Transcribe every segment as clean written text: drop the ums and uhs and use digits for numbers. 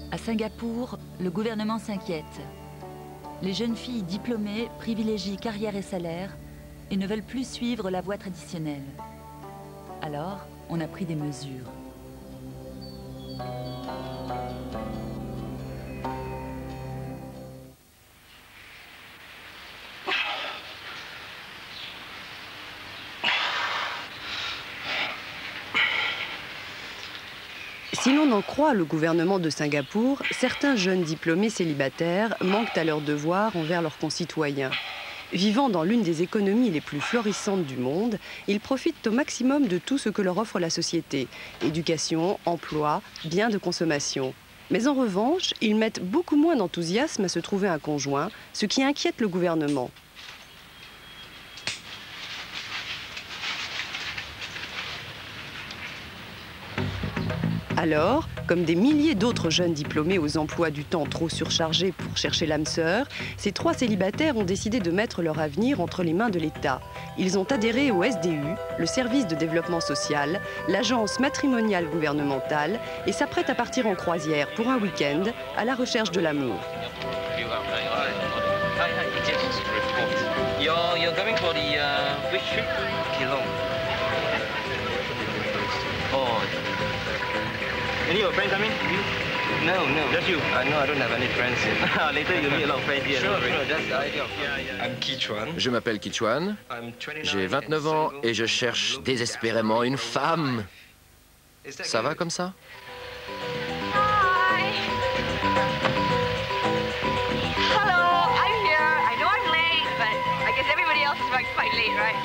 À Singapour, le gouvernement s'inquiète. Les jeunes filles diplômées privilégient carrière et salaire et ne veulent plus suivre la voie traditionnelle. Alors, on a pris des mesures. Si l'on en croit le gouvernement de Singapour, certains jeunes diplômés célibataires manquent à leurs devoirs envers leurs concitoyens. Vivant dans l'une des économies les plus florissantes du monde, ils profitent au maximum de tout ce que leur offre la société. Éducation, emploi, biens de consommation. Mais en revanche, ils mettent beaucoup moins d'enthousiasme à se trouver un conjoint, ce qui inquiète le gouvernement. Alors, comme des milliers d'autres jeunes diplômés aux emplois du temps trop surchargés pour chercher l'âme sœur, ces 3 célibataires ont décidé de mettre leur avenir entre les mains de l'État. Ils ont adhéré au SDU, le service de développement social, l'agence matrimoniale gouvernementale, et s'apprêtent à partir en croisière pour un week-end à la recherche de l'amour. You're going for the which trip? Geelong. Oh. Any of your friends, I mean? You? No. Just you? No, I don't have any friends here. Later you'll meet a lot of friends here. Sure, that's the idea. I'm Kichuan. Je m'appelle Kichuan, j'ai 29 ans et je cherche désespérément une femme. Ça va comme ça? Hi. Hello, I'm here. I know I'm late, but I guess everybody else is running quite late, right?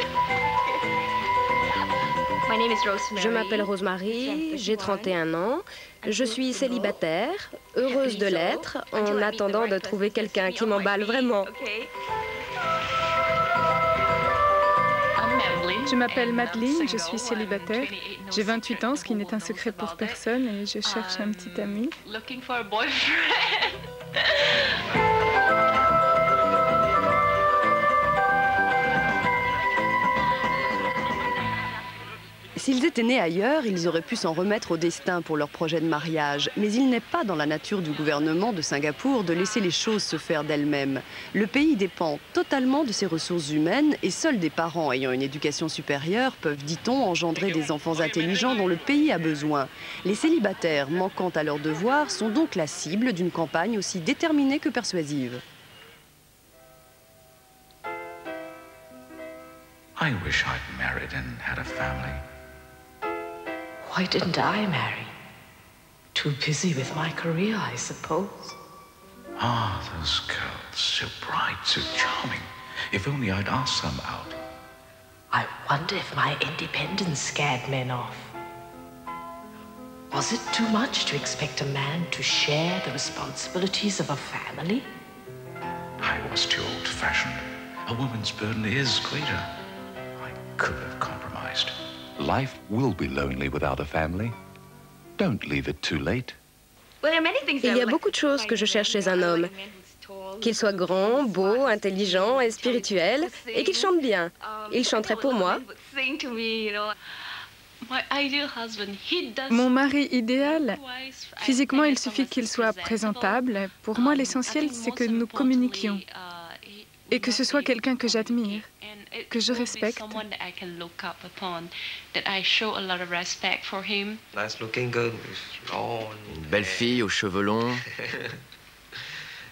Je m'appelle Rosemary, j'ai 31 ans, je suis célibataire, heureuse de l'être, en attendant de trouver quelqu'un qui m'emballe vraiment. Je m'appelle Madeleine, je suis célibataire, j'ai 28 ans, ce qui n'est un secret pour personne, et je cherche un petit ami. S'ils étaient nés ailleurs, ils auraient pu s'en remettre au destin pour leur projet de mariage. Mais il n'est pas dans la nature du gouvernement de Singapour de laisser les choses se faire d'elles-mêmes. Le pays dépend totalement de ses ressources humaines et seuls des parents ayant une éducation supérieure peuvent, dit-on, engendrer des enfants intelligents dont le pays a besoin. Les célibataires manquant à leurs devoirs sont donc la cible d'une campagne aussi déterminée que persuasive. I wish I'd married and had a family. Why didn't I marry? Too busy with my career, I suppose. Ah, those girls, so bright, so charming. If only I'd asked them out. I wonder if my independence scared men off. Was it too much to expect a man to share the responsibilities of a family? I was too old-fashioned. A woman's burden is greater. I could have compromised. Life will be lonely without a family. Don't leave it too late. Il y a beaucoup de choses que je cherche chez un homme. Qu'il soit grand, beau, intelligent et spirituel, et qu'il chante bien. Il chanterait pour moi. Mon mari idéal, physiquement, il suffit qu'il soit présentable. Pour moi, l'essentiel, c'est que nous communiquions. Et que ce soit quelqu'un que j'admire, que je respecte. Une belle fille aux cheveux longs,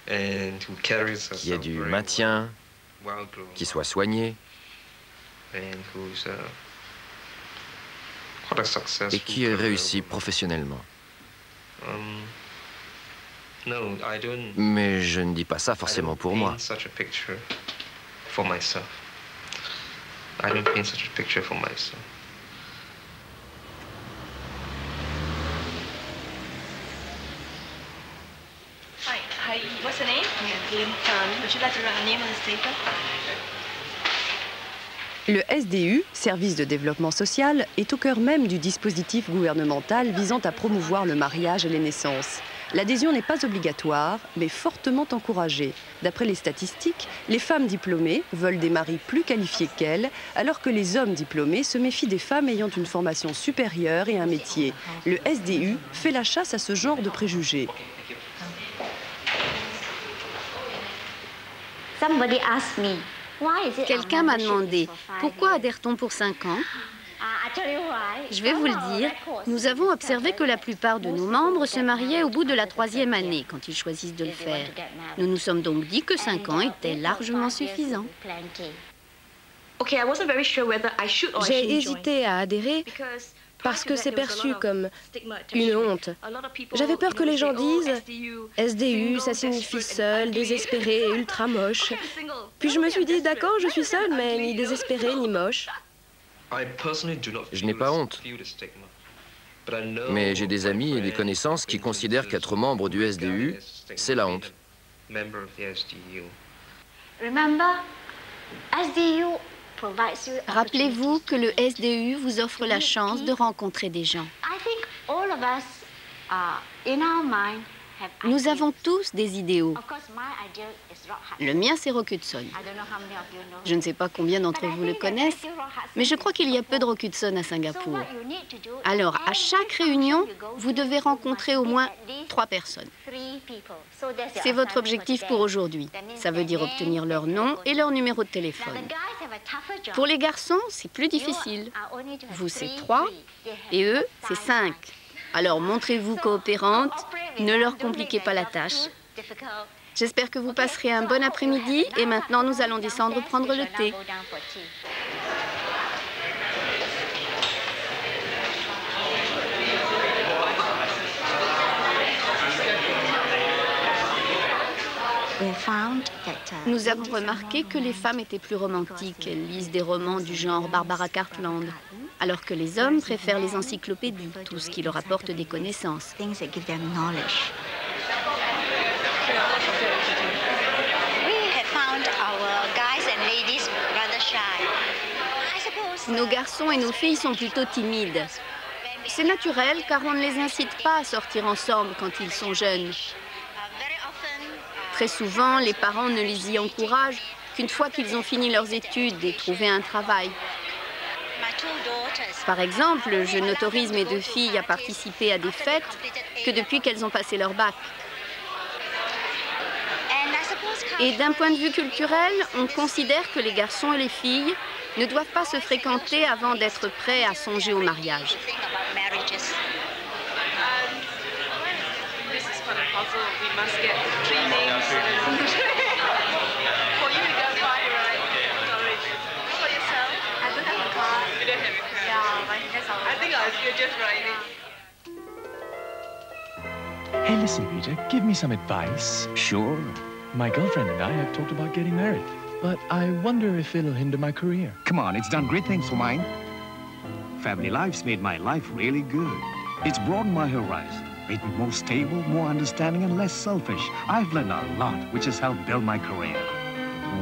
qui ait du maintien, qui soit soignée, et qui ait réussi professionnellement. Mais je ne dis pas ça forcément pour moi. Hi, what's your name? Lin Tan. Would you like to write a name on this paper? Le SDU, Service de développement social, est au cœur même du dispositif gouvernemental visant à promouvoir le mariage et les naissances. L'adhésion n'est pas obligatoire, mais fortement encouragée. D'après les statistiques, les femmes diplômées veulent des maris plus qualifiés qu'elles, alors que les hommes diplômés se méfient des femmes ayant une formation supérieure et un métier. Le SDU fait la chasse à ce genre de préjugés. Quelqu'un m'a demandé, pourquoi adhère-t-on pour 5 ans? Je vais vous le dire, nous avons observé que la plupart de nos membres se mariaient au bout de la 3e année quand ils choisissent de le faire. Nous nous sommes donc dit que 5 ans étaient largement suffisants. J'ai hésité à adhérer parce que c'est perçu comme une honte. J'avais peur que les gens disent « SDU, ça signifie seul, désespéré et ultra moche ». Puis je me suis dit « D'accord, je suis seule, mais ni désespérée ni moche ». Je n'ai pas honte. Mais j'ai des amis et des connaissances qui considèrent qu'être membre du SDU, c'est la honte. Rappelez-vous que le SDU vous offre la chance de rencontrer des gens. Nous avons tous des idéaux. Le mien, c'est Rock Hudson. Je ne sais pas combien d'entre vous le connaissent, mais je crois qu'il y a peu de Rock Hudson à Singapour. Alors, à chaque réunion, vous devez rencontrer au moins 3 personnes. C'est votre objectif pour aujourd'hui. Ça veut dire obtenir leur nom et leur numéro de téléphone. Pour les garçons, c'est plus difficile. Vous, c'est 3 et eux, c'est 5. Alors, montrez-vous coopérante, ne leur compliquez pas la tâche. J'espère que vous passerez un bon après-midi et maintenant nous allons descendre prendre le thé. Nous avons remarqué que les femmes étaient plus romantiques. Elles lisent des romans du genre Barbara Cartland, alors que les hommes préfèrent les encyclopédies, tout ce qui leur apporte des connaissances. Nos garçons et nos filles sont plutôt timides. C'est naturel car on ne les incite pas à sortir ensemble quand ils sont jeunes. Très souvent, les parents ne les y encouragent qu'une fois qu'ils ont fini leurs études et trouvé un travail. Par exemple, je n'autorise mes 2 filles à participer à des fêtes que depuis qu'elles ont passé leur bac. Et d'un point de vue culturel, on considère que les garçons et les filles ne doivent pas se fréquenter avant d'être prêts à songer au mariage. Hey, listen, Peter, give me some advice. Sure. My girlfriend and I have talked about getting married, but I wonder if it'll hinder my career. Come on, it's done great things for mine. Family life's made my life really good. It's broadened my horizon, made me more stable, more understanding, and less selfish. I've learned a lot, which has helped build my career.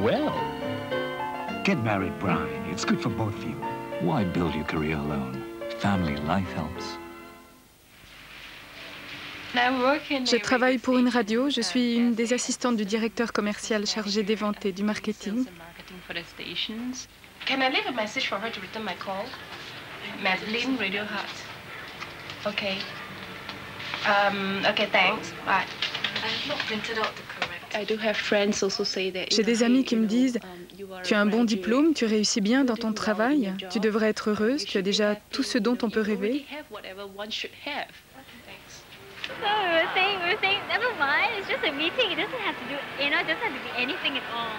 Well, get married, Brian. It's good for both of you. Why build your career alone? Family life helps. Je travaille pour une radio. Je suis une des assistantes du directeur commercial chargé des ventes et du marketing. Can I leave a message for her to return my call? Madeline, Radio Heart. Okay. Okay, thanks. Bye. J'ai des amis qui me disent « Tu as un bon diplôme, tu réussis bien dans ton travail, tu devrais être heureuse, tu as déjà tout ce dont on peut rêver. » So we were saying, never mind, it's just a meeting. It doesn't have to do, it doesn't have to be anything at all.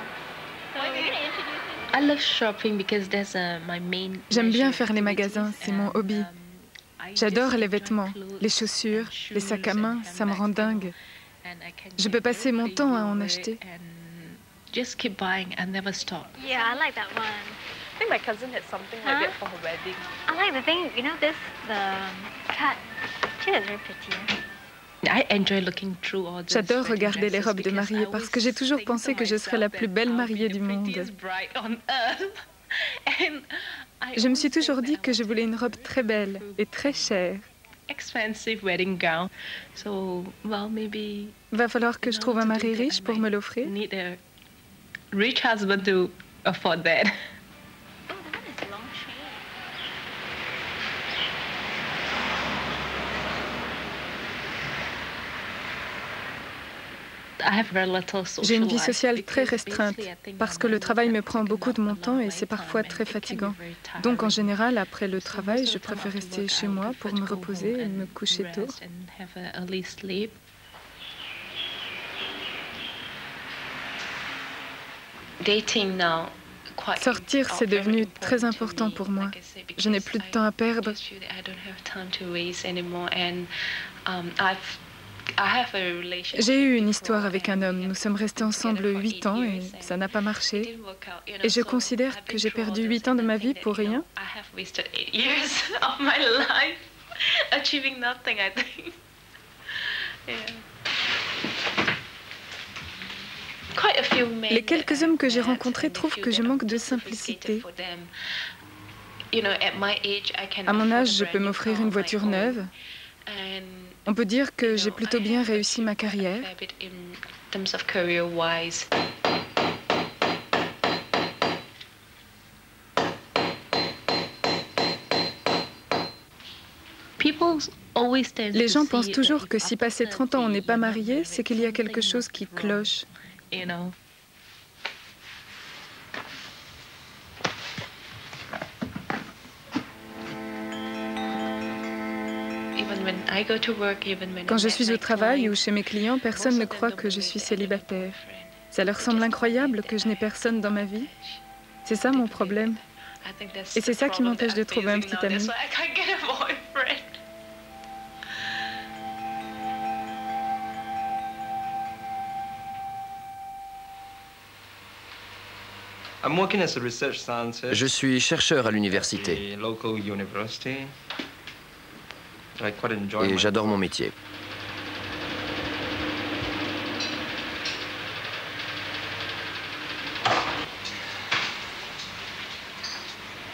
So we're going to introduce it. I love shopping because that's my main. J'aime bien faire les magasins, c'est mon hobby. J'adore les vêtements, les chaussures, les sacs à main, ça me rend dingue. Je peux passer mon temps à en acheter. Just keep buying and never stop. Yeah, I like that one. I think my cousin had something like that for her wedding. I like the thing, the cut. She is very pretty. J'adore regarder les robes de mariée parce que j'ai toujours pensé que je serais la plus belle mariée du monde. Je me suis toujours dit que je voulais une robe très belle et très chère. Va falloir que je trouve un mari riche pour me l'offrir. J'ai une vie sociale très restreinte parce que le travail me prend beaucoup de mon temps et c'est parfois très fatigant. Donc en général, après le travail, je préfère rester chez moi pour me reposer et me coucher tôt. Sortir, c'est devenu très important pour moi. Je n'ai plus de temps à perdre. J'ai eu une histoire avec un homme. Nous sommes restés ensemble 8 ans et ça n'a pas marché. Et je considère que j'ai perdu 8 ans de ma vie pour rien. Les quelques hommes que j'ai rencontrés trouvent que je manque de simplicité. À mon âge, je peux m'offrir une voiture neuve. On peut dire que j'ai plutôt bien réussi ma carrière. Les gens pensent toujours que si passé 30 ans on n'est pas marié, c'est qu'il y a quelque chose qui cloche. Quand je suis au travail ou chez mes clients, personne ne croit que je suis célibataire. Ça leur semble incroyable que je n'ai personne dans ma vie. C'est ça mon problème. Et c'est ça qui m'empêche de trouver un petit ami. Je suis chercheur à l'université. Et j'adore mon métier.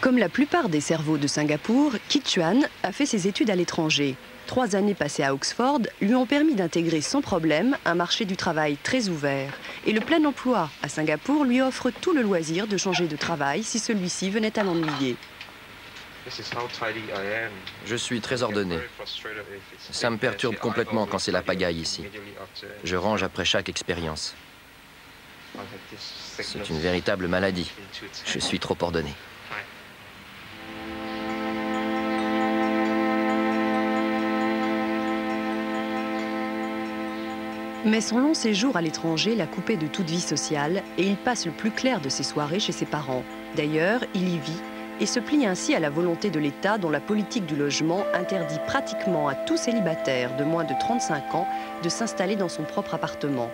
Comme la plupart des cerveaux de Singapour, Kit Chuan a fait ses études à l'étranger. 3 années passées à Oxford lui ont permis d'intégrer sans problème un marché du travail très ouvert. Et le plein emploi à Singapour lui offre tout le loisir de changer de travail si celui-ci venait à l'ennuyer. Je suis très ordonné. Ça me perturbe complètement quand c'est la pagaille ici. Je range après chaque expérience. C'est une véritable maladie. Je suis trop ordonné. Mais son long séjour à l'étranger l'a coupé de toute vie sociale et il passe le plus clair de ses soirées chez ses parents. D'ailleurs, il y vit et se plie ainsi à la volonté de l'État dont la politique du logement interdit pratiquement à tout célibataire de moins de 35 ans de s'installer dans son propre appartement.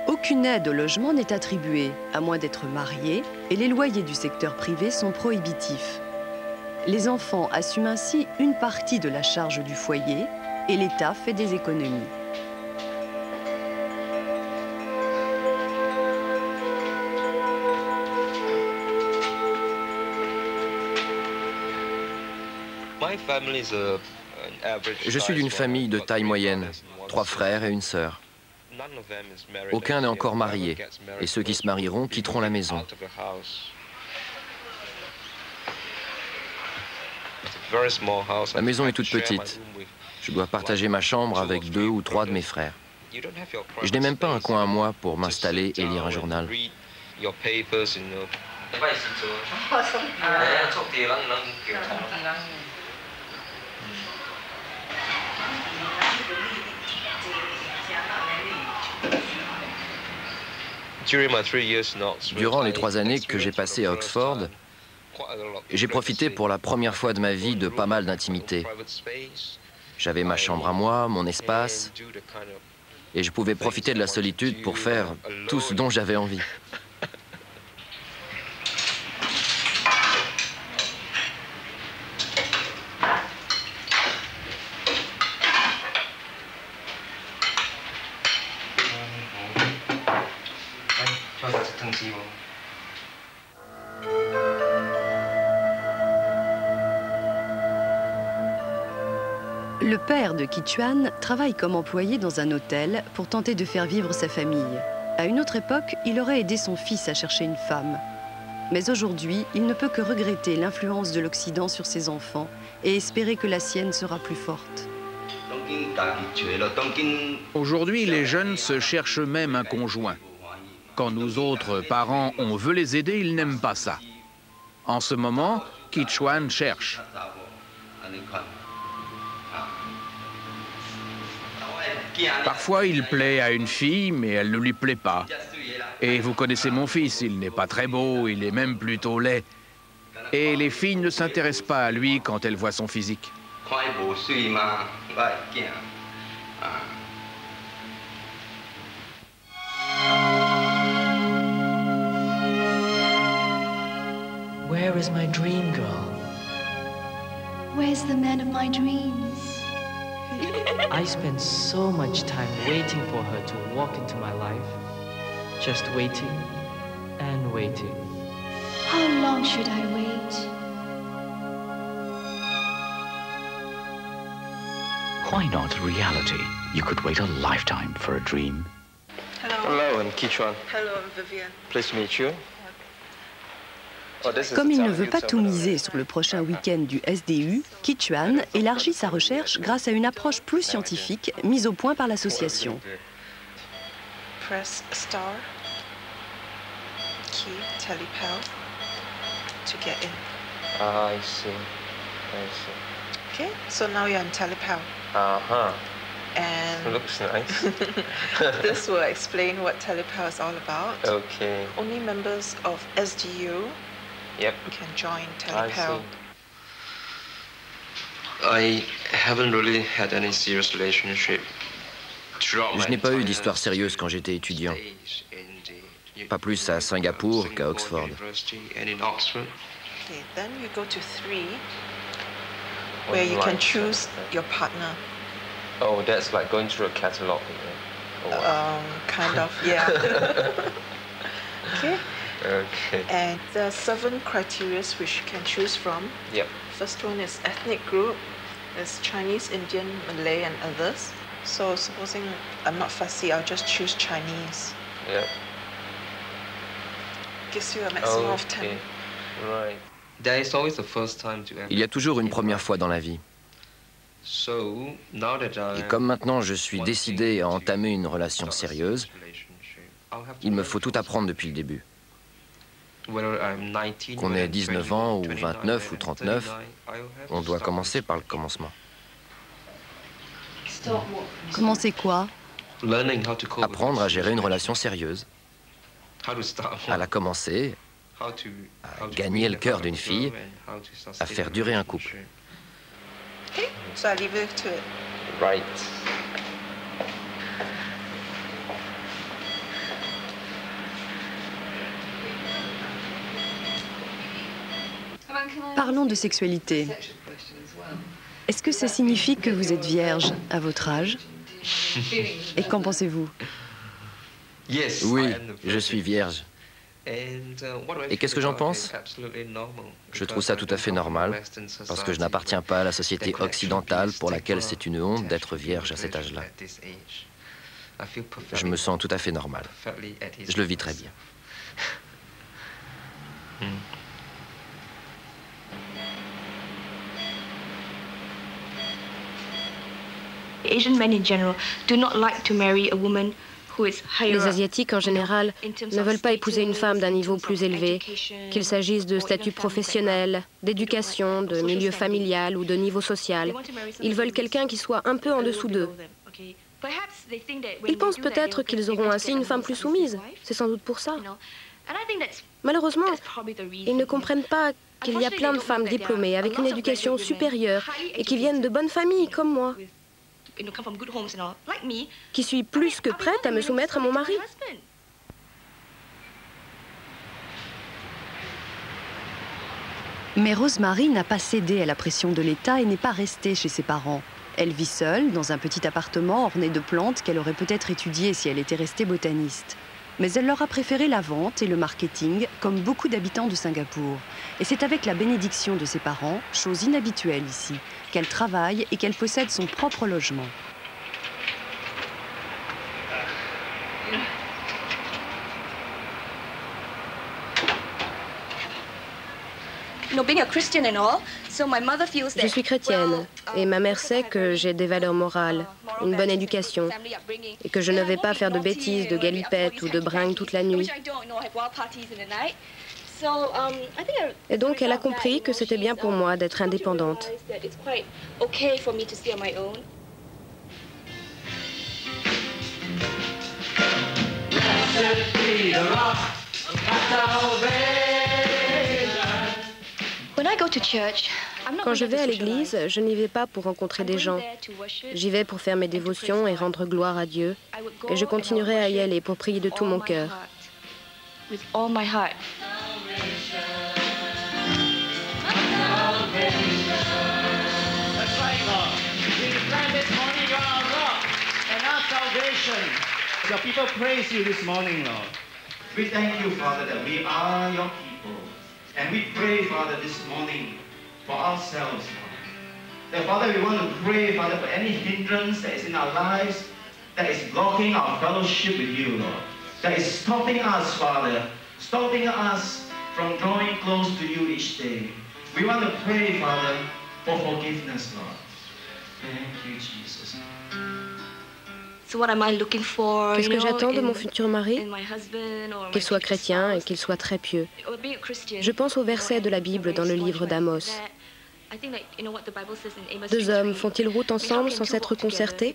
Aucune aide au logement n'est attribuée, à moins d'être marié, et les loyers du secteur privé sont prohibitifs. Les enfants assument ainsi une partie de la charge du foyer et l'État fait des économies. Je suis d'une famille de taille moyenne, 3 frères et une sœur. Aucun n'est encore marié, et ceux qui se marieront quitteront la maison. La maison est toute petite. Je dois partager ma chambre avec 2 ou 3 de mes frères. Je n'ai même pas un coin à moi pour m'installer et lire un journal. Durant les 3 années que j'ai passées à Oxford, j'ai profité pour la première fois de ma vie de pas mal d'intimité. J'avais ma chambre à moi, mon espace, et je pouvais profiter de la solitude pour faire tout ce dont j'avais envie. Le père de Kit Chuan travaille comme employé dans un hôtel pour tenter de faire vivre sa famille. À une autre époque, il aurait aidé son fils à chercher une femme. Mais aujourd'hui, il ne peut que regretter l'influence de l'Occident sur ses enfants et espérer que la sienne sera plus forte. Aujourd'hui, les jeunes se cherchent même un conjoint. Quand nous autres parents, on veut les aider, ils n'aiment pas ça. En ce moment, Ki Chuan cherche. Parfois, il plaît à une fille, mais elle ne lui plaît pas. Et vous connaissez mon fils, il n'est pas très beau, il est même plutôt laid. Et les filles ne s'intéressent pas à lui quand elles voient son physique. Where is my dream girl? Where's the man of my dreams? I spent so much time waiting for her to walk into my life. Just waiting and waiting. How long should I wait? Why not reality? You could wait a lifetime for a dream. Hello, I'm Ki Chuan. Hello, I'm Vivian. Pleased to meet you. Comme il ne veut pas tout miser sur le prochain week-end du SDU, Ki Chuan élargit sa recherche grâce à une approche plus scientifique mise au point par l'association. Press star, key, telepal to get in. Ah, I see. I see. Okay, so now you're in telepal. Uh-huh. And looks nice. this will explain what telepal is all about. Okay. Only members of SDU can join telepal. I haven't really had any serious relationship. Je n'ai pas eu d'histoire sérieuse quand j'étais étudiant. Pas plus à Singapour qu'à Oxford. Okay, then you go to 3, where you can choose your partner. Oh, that's like going through a catalog. Kind of, yeah. Okay. Okay. And there are 7 criteria which you can choose from. Yep. First one is ethnic group. There's Chinese, Indian, Malay, and others. So supposing I'm not fussy, I'll just choose Chinese. Yep. Gives you a maximum of 10. Right. There is always the first time to Il y a toujours une première fois dans la vie. Et comme maintenant je suis décidé à entamer une relation sérieuse, il me faut tout apprendre depuis le début. Qu'on ait 19 ans ou 29 ou 39, on doit commencer par le commencement. Commencer quoi? Apprendre à gérer une relation sérieuse. À la commencer, à gagner le cœur d'une fille, à faire durer un couple. Okay, so I leave it to it. Right. Parlons de sexualité. Est-ce que ça signifie que vous êtes vierge à votre âge? Et qu'en pensez-vous? Oui, je suis vierge. Et qu'est-ce que j'en pense? Je trouve ça tout à fait normal, parce que je n'appartiens pas à la société occidentale pour laquelle c'est une honte d'être vierge à cet âge-là. Je me sens tout à fait normal. Je le vis très bien. Asian men in general do not like to marry a woman. Les Asiatiques, en général, ne veulent pas épouser une femme d'un niveau plus élevé, qu'il s'agisse de statut professionnel, d'éducation, de milieu familial ou de niveau social. Ils veulent quelqu'un qui soit un peu en dessous d'eux. Ils pensent peut-être qu'ils auront ainsi une femme plus soumise. C'est sans doute pour ça. Malheureusement, ils ne comprennent pas qu'il y a plein de femmes diplômées avec une éducation supérieure et qui viennent de bonnes familles comme moi, qui suis plus que prête à me soumettre à mon mari. Mais Rosemary n'a pas cédé à la pression de l'État et n'est pas restée chez ses parents. Elle vit seule dans un petit appartement orné de plantes qu'elle aurait peut-être étudiées si elle était restée botaniste. Mais elle leur a préféré la vente et le marketing, comme beaucoup d'habitants de Singapour. Et c'est avec la bénédiction de ses parents, chose inhabituelle ici, qu'elle travaille et qu'elle possède son propre logement. Je suis chrétienne et ma mère sait que j'ai des valeurs morales, une bonne éducation et que je ne vais pas faire de bêtises, de galipettes ou de bringues toute la nuit. Et donc elle a compris que c'était bien pour moi d'être indépendante. Quand je vais à l'église, je n'y vais pas pour rencontrer des gens. J'y vais pour faire mes dévotions et rendre gloire à Dieu. Et je continuerai à y aller pour prier de tout mon cœur. Your people praise you this morning, Lord. We thank you, Father, that we are your people. And we pray, Father, this morning for ourselves, Lord. That, Father, we want to pray, Father, for any hindrance that is in our lives that is blocking our fellowship with you, Lord. That is stopping us, Father, stopping us from drawing close to you each day. We want to pray, Father, for forgiveness, Lord. Thank you, Jesus. Qu'est-ce que j'attends de mon futur mari? Qu'il soit chrétien et qu'il soit très pieux. Je pense au verset de la Bible dans le livre d'Amos. Deux hommes font-ils route ensemble sans s'être concertés?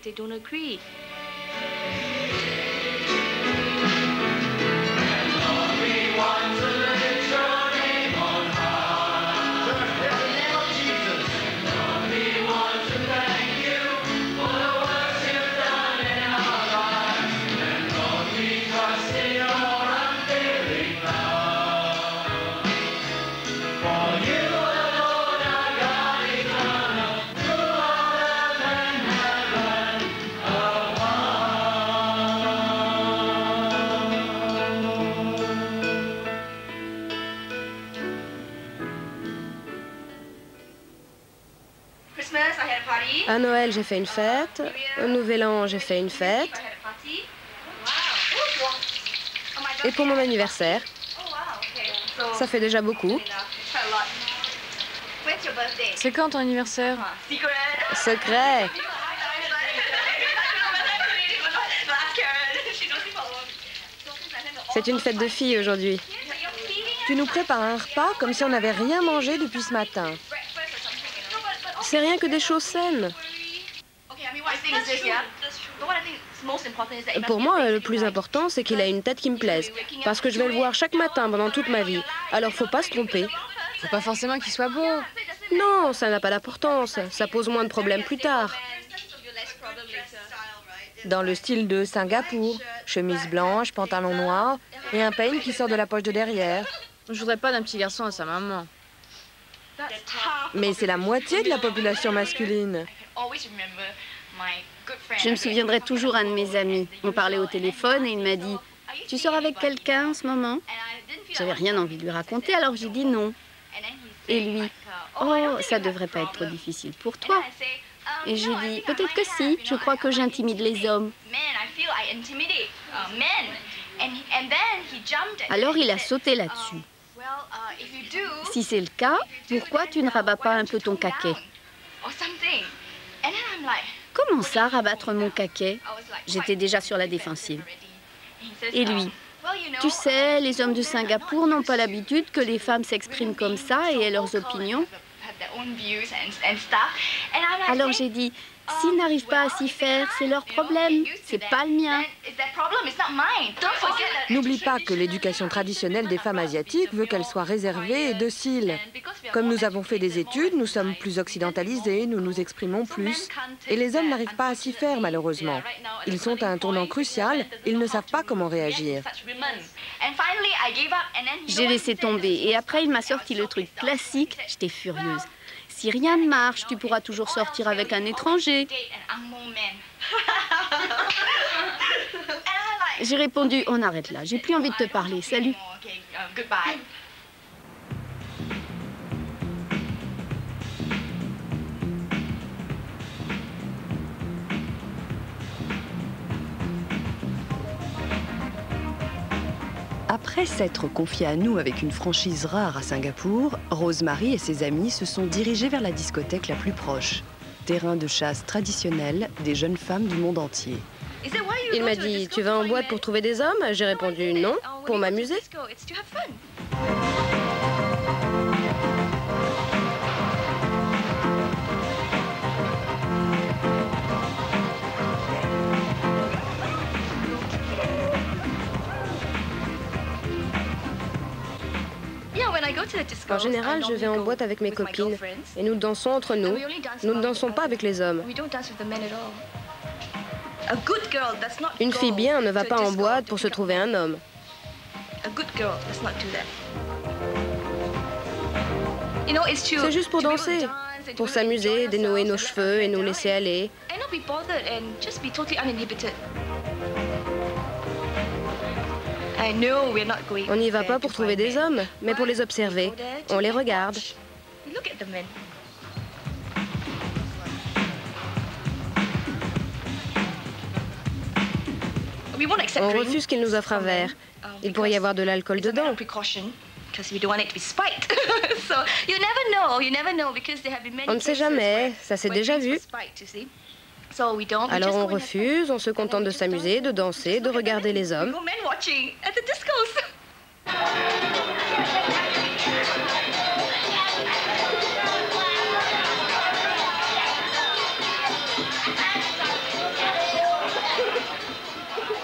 À Noël, j'ai fait une fête. Au Nouvel An, j'ai fait une fête. Et pour mon anniversaire, ça fait déjà beaucoup. C'est quand ton anniversaire? Secret. C'est une fête de filles aujourd'hui. Tu nous prépares un repas comme si on n'avait rien mangé depuis ce matin. C'est rien que des choses saines. Pour moi, le plus important, c'est qu'il a une tête qui me plaise. Parce que je vais le voir chaque matin pendant toute ma vie. Alors, faut pas se tromper. Faut pas forcément qu'il soit beau. Non, ça n'a pas d'importance. Ça pose moins de problèmes plus tard. Dans le style de Singapour, chemise blanche, pantalon noir et un peigne qui sort de la poche de derrière. Je voudrais pas d'un petit garçon à sa maman. Mais c'est la moitié de la population masculine. Je me souviendrai toujours un de mes amis. On parlait au téléphone et il m'a dit « Tu sors avec quelqu'un en ce moment ?» J'avais rien envie de lui raconter, alors j'ai dit non. Et lui « Oh, ça devrait pas être trop difficile pour toi. » Et j'ai dit « Peut-être que si, je crois que j'intimide les hommes. » Alors il a sauté là-dessus. Si c'est le cas, pourquoi tu ne rabats pas un peu ton caquet? Comment ça, rabattre mon caquet? J'étais déjà sur la défensive. Et lui, tu sais, les hommes de Singapour n'ont pas l'habitude que les femmes s'expriment comme ça et aient leurs opinions. Alors j'ai dit, s'ils n'arrivent pas à s'y faire, c'est leur problème, c'est pas le mien. N'oublie pas que l'éducation traditionnelle des femmes asiatiques veut qu'elles soient réservées et dociles. Comme nous avons fait des études, nous sommes plus occidentalisés, nous nous exprimons plus. Et les hommes n'arrivent pas à s'y faire, malheureusement. Ils sont à un tournant crucial, ils ne savent pas comment réagir. J'ai laissé tomber et après il m'a sorti le truc classique, j'étais furieuse. Si rien ne marche, tu pourras toujours sortir avec un étranger. J'ai répondu, on arrête là, j'ai plus envie de te parler, salut. Après Après s'être confiée à nous avec une franchise rare à Singapour, Rosemary et ses amis se sont dirigés vers la discothèque la plus proche, terrain de chasse traditionnel des jeunes femmes du monde entier. Il m'a dit, tu vas en boîte pour trouver des hommes? J'ai répondu, non, pour m'amuser. En général, je vais en boîte avec mes copines et nous dansons entre nous. Nous ne dansons pas avec les hommes. Une fille bien ne va pas en boîte pour se trouver un homme. C'est juste pour danser, pour s'amuser, dénouer nos cheveux et nous laisser aller. On n'y va pas pour trouver des hommes, mais pour les observer. On les regarde. On refuse qu'ils nous offrent un verre. Il pourrait y avoir de l'alcool dedans. On ne sait jamais, ça s'est déjà vu. Alors on refuse, on se contente de s'amuser, de danser, de regarder les hommes.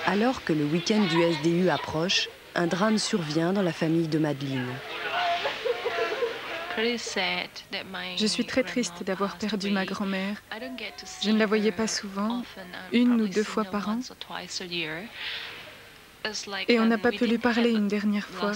Alors que le week-end du SDU approche, un drame survient dans la famille de Madeleine. Je suis très triste d'avoir perdu ma grand-mère. Je ne la voyais pas souvent, 1 ou 2 fois par an. Et on n'a pas pu lui parler une dernière fois.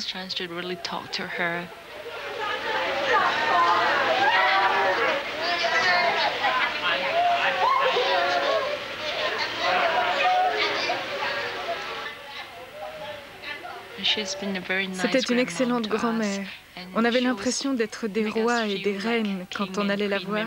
C'était une excellente grand-mère. On avait l'impression d'être des rois et des reines quand on allait la voir.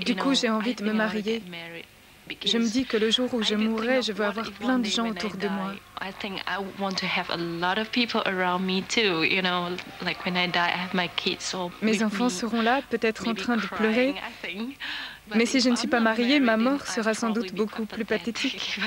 Du coup, j'ai envie de me marier. Je me dis que le jour où je mourrai, je veux avoir plein de gens autour de moi. Mes enfants seront là, peut-être en train de pleurer. Mais si je ne suis pas mariée, ma mort sera sans doute beaucoup plus pathétique.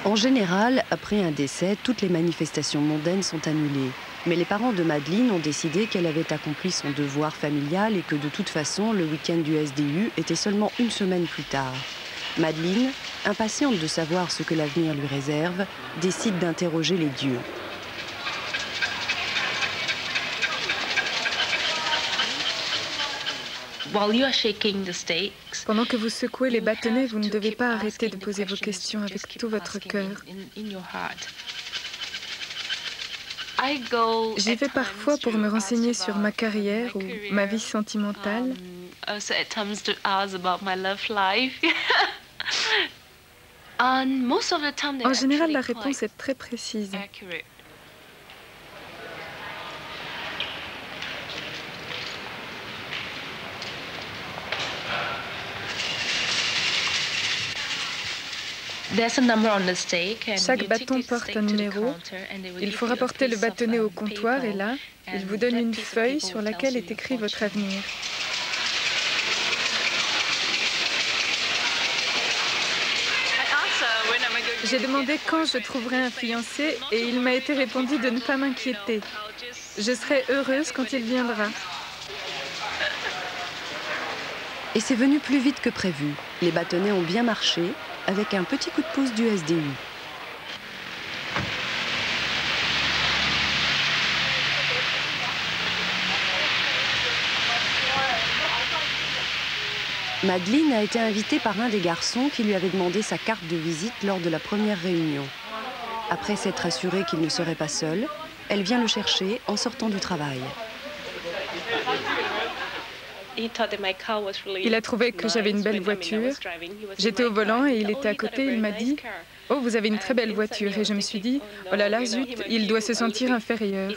En général, après un décès, toutes les manifestations mondaines sont annulées. Mais les parents de Madeleine ont décidé qu'elle avait accompli son devoir familial et que de toute façon, le week-end du SDU était seulement 1 semaine plus tard. Madeleine, impatiente de savoir ce que l'avenir lui réserve, décide d'interroger les dieux. Pendant que vous secouez les bâtonnets, vous ne devez pas arrêter de poser vos questions avec tout votre cœur. J'y vais parfois pour me renseigner sur ma carrière ou ma vie sentimentale. En général, la réponse est très précise. Chaque bâton porte un numéro. Il faut rapporter le bâtonnet au comptoir et là, il vous donne une feuille sur laquelle est écrit votre avenir. J'ai demandé quand je trouverais un fiancé et il m'a été répondu de ne pas m'inquiéter. Je serai heureuse quand il viendra. Et c'est venu plus vite que prévu. Les bâtonnets ont bien marché, avec un petit coup de pouce du SDU. Madeleine a été invitée par un des garçons qui lui avait demandé sa carte de visite lors de la première réunion. Après s'être assurée qu'il ne serait pas seul, elle vient le chercher en sortant du travail. Il a trouvé que j'avais une belle voiture. J'étais au volant et il était à côté. Il m'a dit « Oh, vous avez une très belle voiture ». Et je me suis dit « Oh là là, zut, il doit se sentir inférieur ».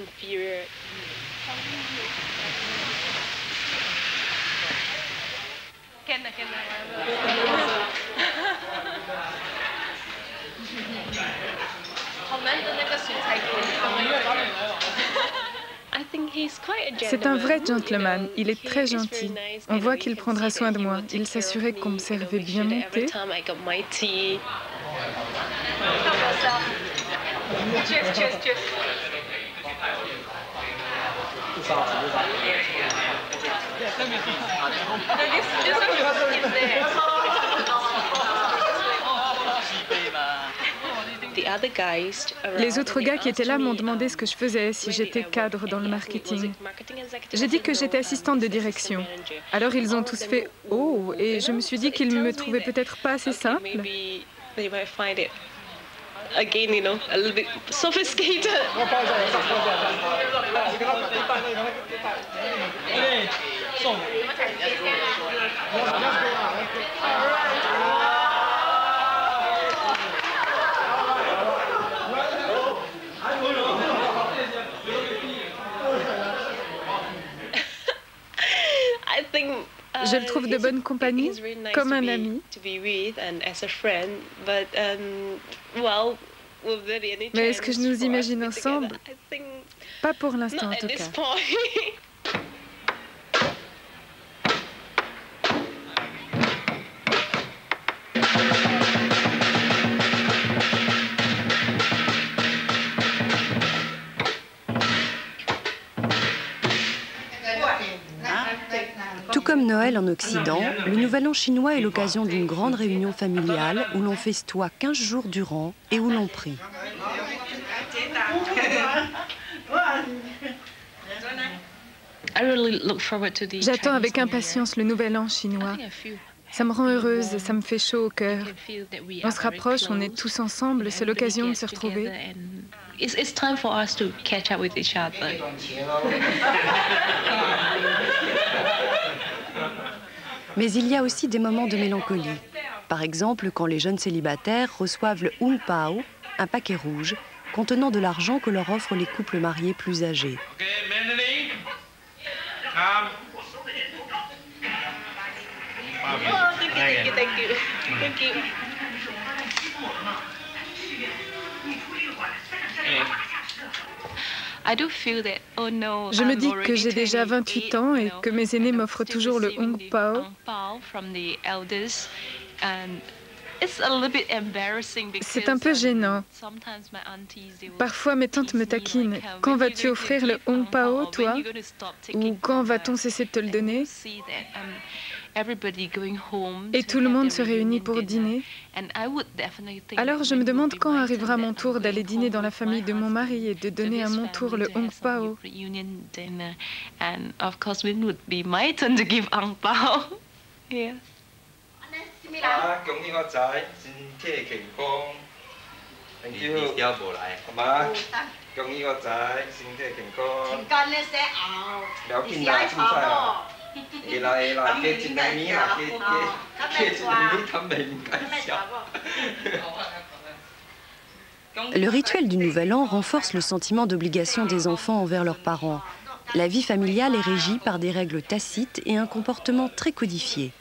C'est un vrai gentleman, il est très gentil. On voit qu'il prendra soin de moi. Il s'assurait qu'on me servait bien mon thé. Les autres gars qui étaient là m'ont demandé ce que je faisais, si j'étais cadre dans le marketing. J'ai dit que j'étais assistante de direction. Alors ils ont tous fait « Oh !» et je me suis dit qu'ils me trouvaient peut-être pas assez simple. Again, you know, a little bit sophisticated. Je le trouve de bonne compagnie, comme un ami. Mais est-ce que je nous imagine ensemble? Pas pour l'instant en tout cas. Tout comme Noël en Occident, le Nouvel An chinois est l'occasion d'une grande réunion familiale où l'on festoie 15 jours durant et où l'on prie. J'attends avec impatience le Nouvel An chinois. Ça me rend heureuse, ça me fait chaud au cœur. On se rapproche, on est tous ensemble, c'est l'occasion de se retrouver. It's time for us to catch up with each other. Mais il y a aussi des moments de mélancolie. Par exemple, quand les jeunes célibataires reçoivent le Hung Pao, un paquet rouge, contenant de l'argent que leur offrent les couples mariés plus âgés. Je me dis que j'ai déjà 28 ans et que mes aînés m'offrent toujours le Hung Pao. C'est un peu gênant. Parfois, mes tantes me taquinent. Quand vas-tu offrir le Hung Pao, toi? Ou quand va-t-on cesser de te le donner? Et tout le monde se réunit pour dîner. Alors je me demande quand arrivera mon tour d'aller dîner dans la famille de mon mari et de donner à mon tour le Hung Pao. Le rituel du Nouvel An renforce le sentiment d'obligation des enfants envers leurs parents. La vie familiale est régie par des règles tacites et un comportement très codifié.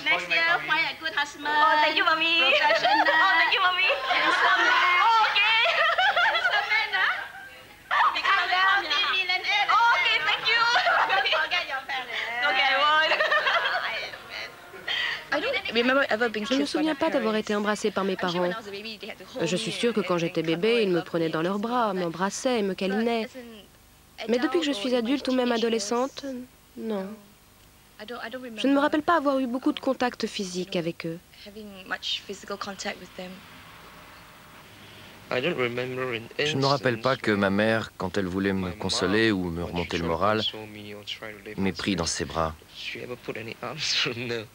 Next year, find a good husband. Oh, thank you, mommy. Professional. Oh, thank you, mommy. Handsome man. Oh, okay. Handsome man. Je ne me souviens pas d'avoir été embrassée par mes parents. Je suis sûre que quand j'étais bébé, ils me prenaient dans leurs bras, m'embrassaient et me câlinaient. Mais depuis que je suis adulte ou même adolescente, non. Je ne me rappelle pas avoir eu beaucoup de contact physique avec eux. Je ne me rappelle pas que ma mère, quand elle voulait me consoler ou me remonter le moral, m'ait pris dans ses bras.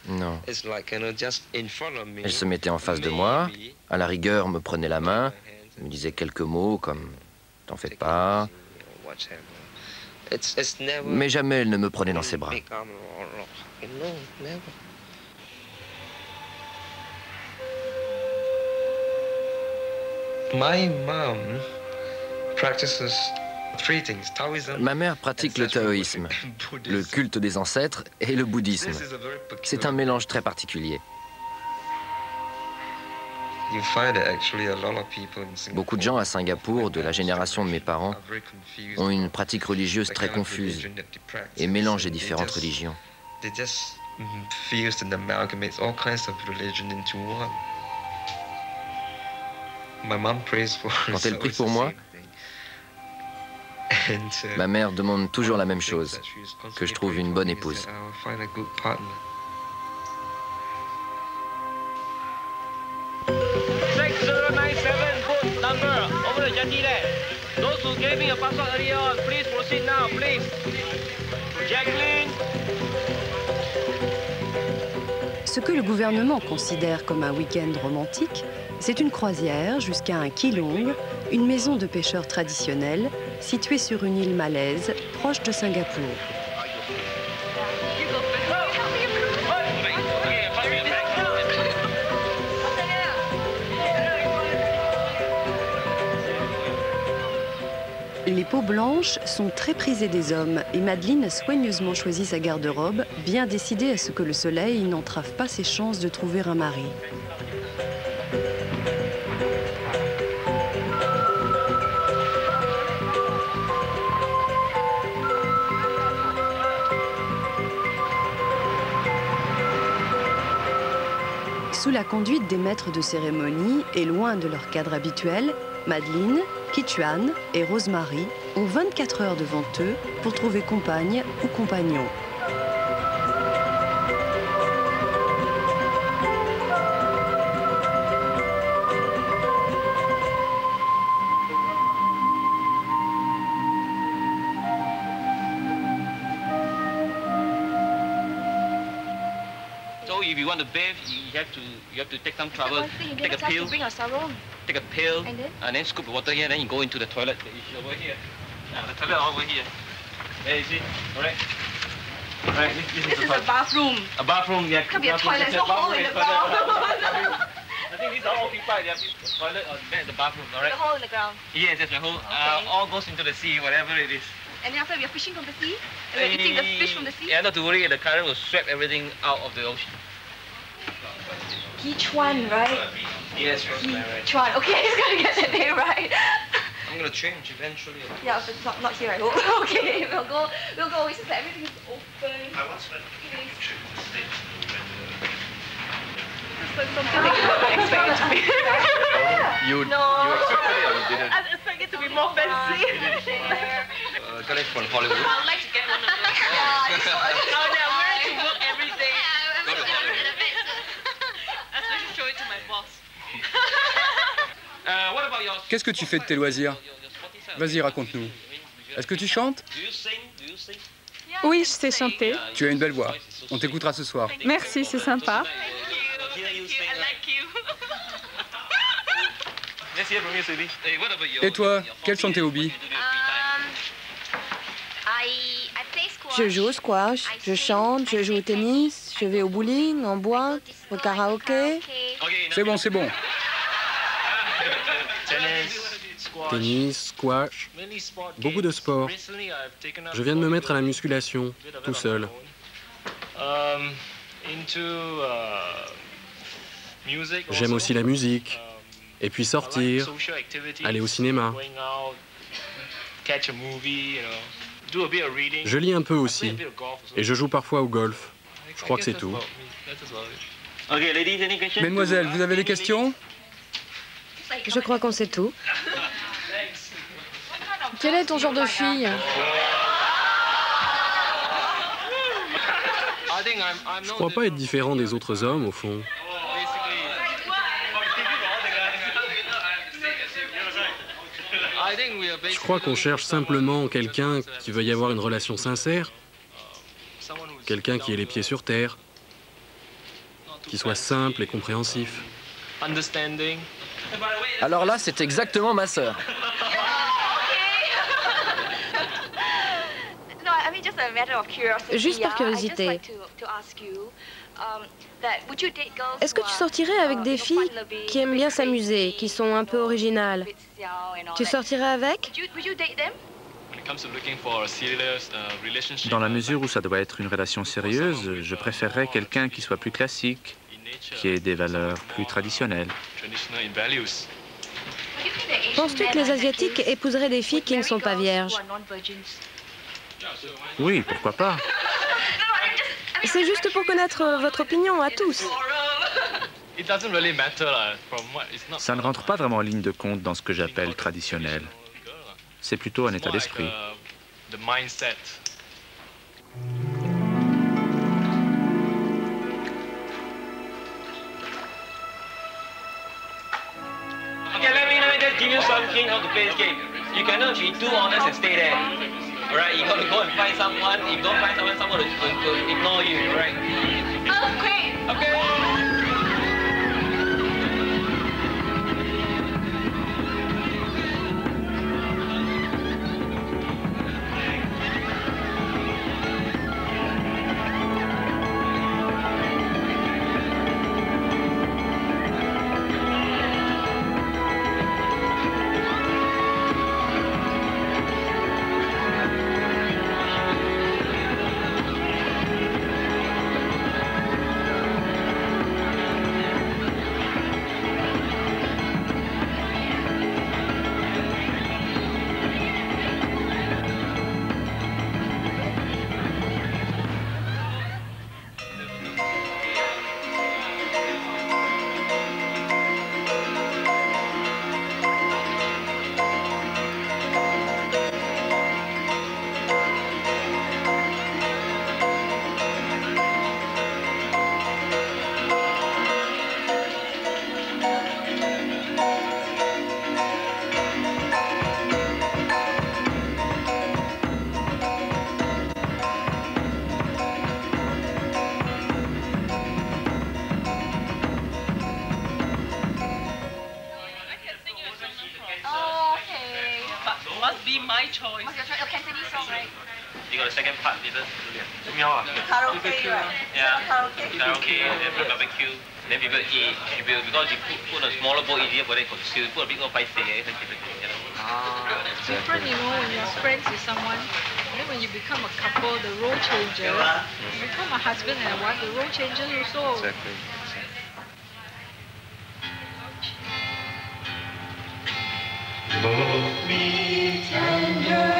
Non. Elle se mettait en face de moi, à la rigueur me prenait la main, me disait quelques mots comme « t'en fais pas », mais jamais elle ne me prenait dans ses bras. Ma mère pratique le taoïsme, le culte des ancêtres et le bouddhisme. C'est un mélange très particulier. Beaucoup de gens à Singapour, de la génération de mes parents, ont une pratique religieuse très confuse et mélangent les différentes religions. Quand elle prie pour moi, ma mère demande toujours la même chose, que je trouve une bonne épouse. Ce que le gouvernement considère comme un week-end romantique, c'est une croisière jusqu'à un Keelong, une maison de pêcheurs traditionnelle située sur une île malaise proche de Singapour. Les peaux blanches sont très prisées des hommes et Madeleine a soigneusement choisi sa garde-robe, bien décidée à ce que le soleil n'entrave pas ses chances de trouver un mari. Sous la conduite des maîtres de cérémonie et loin de leur cadre habituel, Madeleine, Kichuan et Rosemary ont 24 heures devant eux pour trouver compagne ou compagnon. So if you want to bathe, you have to take some trouble. Take a pill. Take a pill and then scoop the water here. Then you go into the toilet. It's over here. The toilet over here. There you see. Alright. Alright. This is a bathroom. A bathroom. Yeah. Could be a toilet. There's a hole in the ground. I think these are all occupied. Yeah. Toilet or the bathroom. Alright. The hole in the ground. Yes, there's a hole. All goes into the sea, whatever it is. And then after we are fishing from the sea, and we're eating the fish from the sea. Yeah, not to worry. The current will sweep everything out of the ocean. Kichuan, right? Yes, right. Kichuan. Okay, I just gotta get the name right. I'm gonna change eventually. Yeah, but not here, I hope. Okay, we'll go. It's just that everything is open. I want to something that you don't expect it to be. You expected it or you didn't? I expect it to be more fancy. Got it from Hollywood. I'd like to get one of those. Yeah, I'm wearing to work every day. Go to Hollywood. Show it to my boss. Qu'est-ce que tu fais de tes loisirs? Vas-y, raconte-nous. Est-ce que tu chantes? Oui, je sais chanter. Tu as une belle voix. On t'écoutera ce soir. Merci, c'est sympa. Et toi, quels sont tes hobbies? Je joue au squash, je chante, je joue au tennis, je vais au bowling, en boîte, au karaoké. C'est bon, c'est bon. Tennis, squash, beaucoup de sports. Je viens de me mettre à la musculation, tout seul. J'aime aussi la musique, et puis sortir, aller au cinéma. Je lis un peu aussi, et je joue parfois au golf. Je crois que c'est tout. Mesdemoiselles, vous avez des questions? Je crois qu'on sait tout. Quel est ton genre de fille? Je crois pas être différent des autres hommes, au fond. Je crois qu'on cherche simplement quelqu'un qui veuille avoir une relation sincère, quelqu'un qui ait les pieds sur terre, qui soit simple et compréhensif. Alors là, c'est exactement ma sœur. Juste par curiosité, est-ce que tu sortirais avec des filles qui aiment bien s'amuser, qui sont un peu originales? Tu sortirais avec? Dans la mesure où ça doit être une relation sérieuse, je préférerais quelqu'un qui soit plus classique, qui ait des valeurs plus traditionnelles. Penses-tu que les Asiatiques épouseraient des filles qui ne sont pas vierges? Oui, pourquoi pas? C'est juste pour connaître votre opinion à tous. Ça ne rentre pas vraiment en ligne de compte dans ce que j'appelle traditionnel. C'est plutôt un état d'esprit. Okay, let me just give you some hint how to play this game. You cannot be too honest and stay there. Alright, you got to go and find someone. If you don't find someone, someone will ignore you, right? Okay. Okay. My choice. What's your choice? Cantonese song, right? You got a second part, Julian? Karaoke, right? Yeah. Karaoke, and barbecue. Then people eat. Because you put a smaller bowl easier for them to consume. Put a big one, 5 cents. Different, you know, when you're friends with someone. Then when you become a couple, the role changes. You become a husband and a wife, the role changes also. Exactly. Love me tender,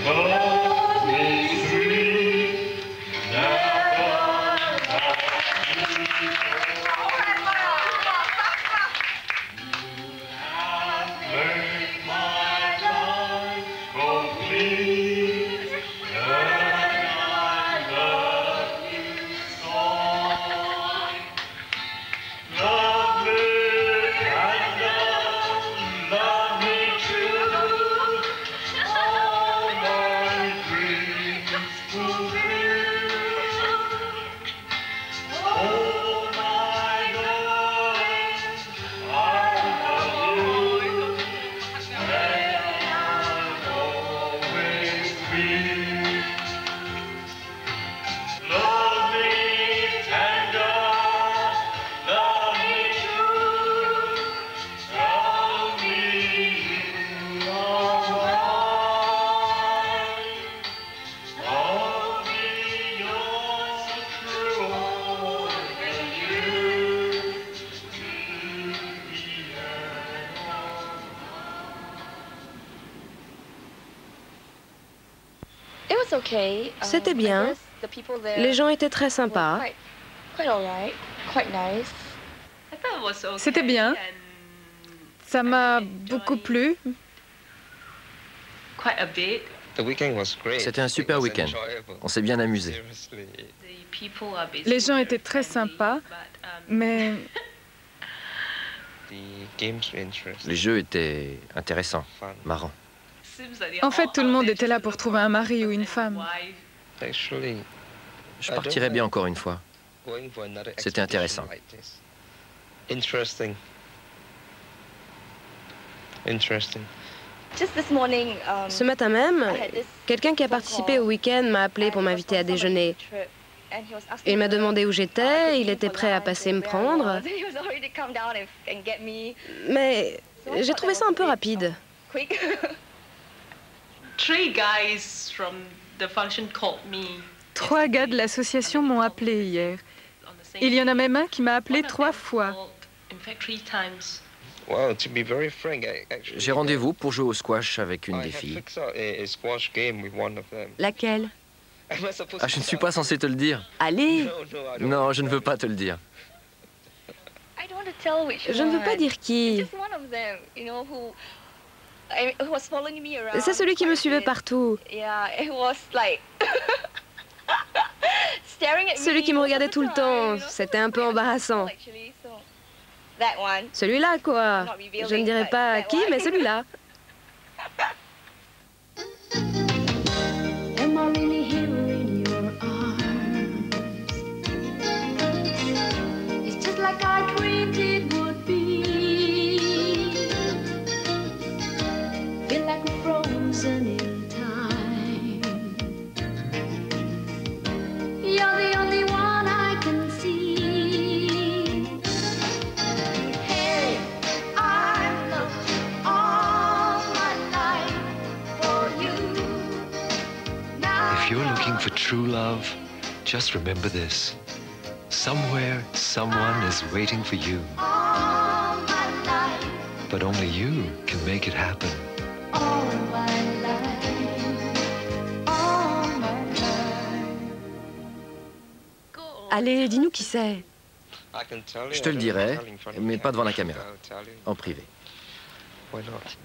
love me sweet, never let me go. You have made my life complete, and I love you so. Love me tender, love me true, all my dreams fulfill. Oh my darling, I love you, and I'll always be. Love me tender, love me true, tell me you are mine. Love me, you're so true, and you to the end. C'était bien. Les gens étaient très sympas. C'était bien. Ça m'a beaucoup plu. C'était un super week-end. On s'est bien amusé. Les gens étaient très sympas, mais Les jeux étaient intéressants, marrants. en fait, tout le monde était là pour trouver un mari ou une femme. Je partirais bien encore une fois. C'était intéressant. Ce matin même, quelqu'un qui a participé au week-end m'a appelé pour m'inviter à déjeuner. Il m'a demandé où j'étais, il était prêt à passer me prendre. Mais j'ai trouvé ça un peu rapide. Trois gars de l'association m'ont appelé hier. Il y en a même un qui m'a appelé 3 fois. J'ai rendez-vous pour jouer au squash avec une des filles. Laquelle? Ah, je ne suis pas censé te le dire. Allez. Non, je ne veux pas te le dire. Je ne veux pas dire qui. C'est celui qui me suivait partout. Celui qui me regardait tout le temps. C'était un peu embarrassant. Celui-là, quoi. Je ne dirais pas qui, mais celui-là. Like I dreamed it would be. Feel like we're frozen in time. You're the only one I can see. Hey, I've looked all my life for you. Now if you're looking for true love, just remember this. Somewhere, someone is waiting for you. But only you can make it happen. Allez, dis-nous qui c'est. Je te le dirai, mais pas devant la caméra, en privé. Why not?